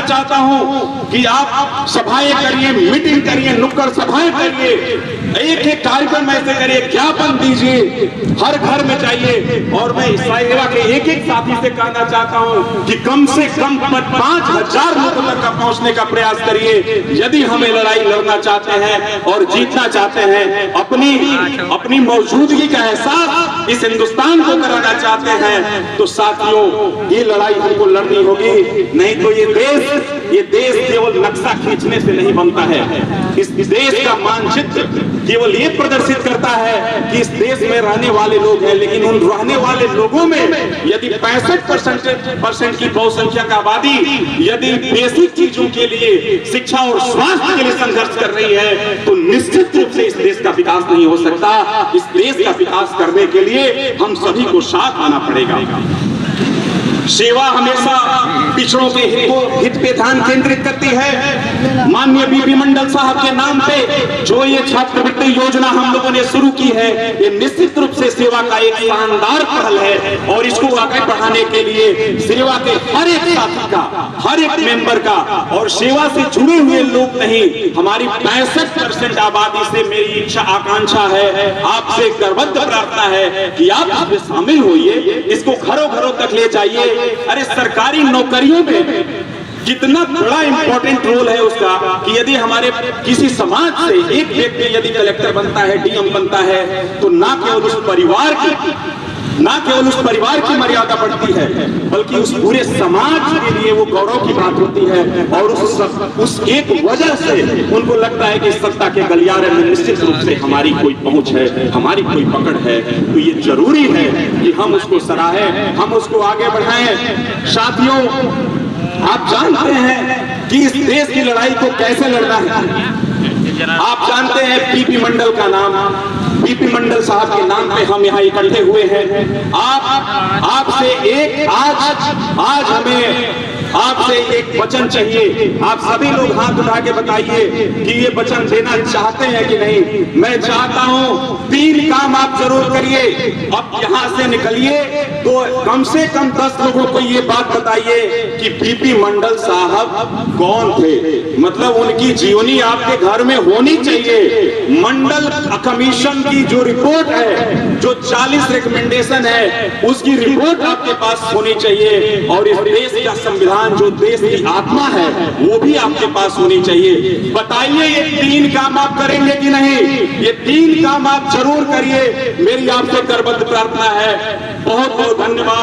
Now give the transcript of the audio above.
चाहता हूं कि आप सभाएं करिए, मीटिंग करिए, नुक्कड़ सभाएं करिए, एक एक कार्यक्रम ऐसे करिए, ज्ञापन दीजिए, हर घर में जाइए। और मैं ईसाई सेवा के एक एक साथी से कहना चाहता हूं कि कम से कम 5,000 लोगों तक पहुंचने का प्रयास करिए। यदि हमें लड़ाई लड़ना चाहते हैं और जीतना चाहते हैं, अपनी मौजूदगी का एहसास इस हिंदुस्तान को कराना चाहते हैं, तो साथियों ये लड़ाई हमको लड़नी होगी। नहीं तो ये देश केवल नक्शा खींचने से नहीं बनता है। इस देश का मानचित्र केवल ये प्रदर्शित करता है कि इस देश में रहने वाले लोग हैं, लेकिन उन रहने वाले लोगों में यदि 65% की बहुसंख्या का आबादी यदि बेसिक चीजों के लिए, शिक्षा और स्वास्थ्य के लिए संघर्ष कर रही है, तो निश्चित रूप से इस देश का विकास नहीं हो सकता। इस देश का विकास करने के लिए हम सभी को साथ आना पड़ेगा। सेवा हमेशा पिछड़ों के हित पे ध्यान केंद्रित करती है। माननीय बीपी मंडल साहब के नाम पे जो ये छात्रवृत्ति योजना हम लोगों ने शुरू की है, ये निश्चित रूप से सेवा का एक शानदार पहल है। और इसको आगे बढ़ाने के लिए सेवा के हर एक साथी का, हर एक मेंबर का, और सेवा से जुड़े हुए लोग नहीं, हमारी 65% आबादी से मेरी इच्छा आकांक्षा है, आपसे गर्वद प्रार्थना है कि आप इसमें शामिल होइए, इसको घरों घरों तक ले जाइए। अरे सरकारी नौकरियों में कितना बड़ा इंपॉर्टेंट रोल है उसका कि यदि हमारे किसी समाज से एक व्यक्ति यदि कलेक्टर बनता है, डीएम बनता है, तो ना केवल उस परिवार की मर्यादा बढ़ती है, बल्कि उस पूरे समाज के लिए वो गौरव की बात होती है। और उस एक वजह से उनको लगता है कि सत्ता के गलियारे में निश्चित रूप से हमारी कोई पहुंच है, हमारी कोई पकड़ है। तो ये जरूरी है कि हम उसको सराहें, हम उसको आगे बढ़ाएं। साथियों, आप जानते हैं कि इस देश की लड़ाई को कैसे लड़ना है। आप जानते हैं बीपी मंडल का नाम, बीपी मंडल साहब के नाम पे हम यहाँ इकट्ठे हुए हैं। आज हमें आपसे एक वचन चाहिए। आप सभी लोग हाथ उठा के बताइए कि ये वचन देना चाहते हैं कि नहीं। मैं चाहता हूं 3 काम आप जरूर करिए। अब यहां से निकलिए तो कम से कम 10 लोगों को ये बात बताइए कि बीपी मंडल साहब कौन थे, मतलब उनकी जीवनी आपके घर में होनी चाहिए। मंडल कमीशन की जो रिपोर्ट है, जो 40 रिकमेंडेशन है, उसकी रिपोर्ट आपके पास होनी चाहिए। और इस देश का संविधान, जो देश की आत्मा है, वो भी आपके पास होनी चाहिए। बताइए ये 3 काम आप करेंगे कि नहीं? ये 3 काम आप जरूर करिए, मेरी आपसे करबद्ध प्रार्थना है। बहुत बहुत धन्यवाद।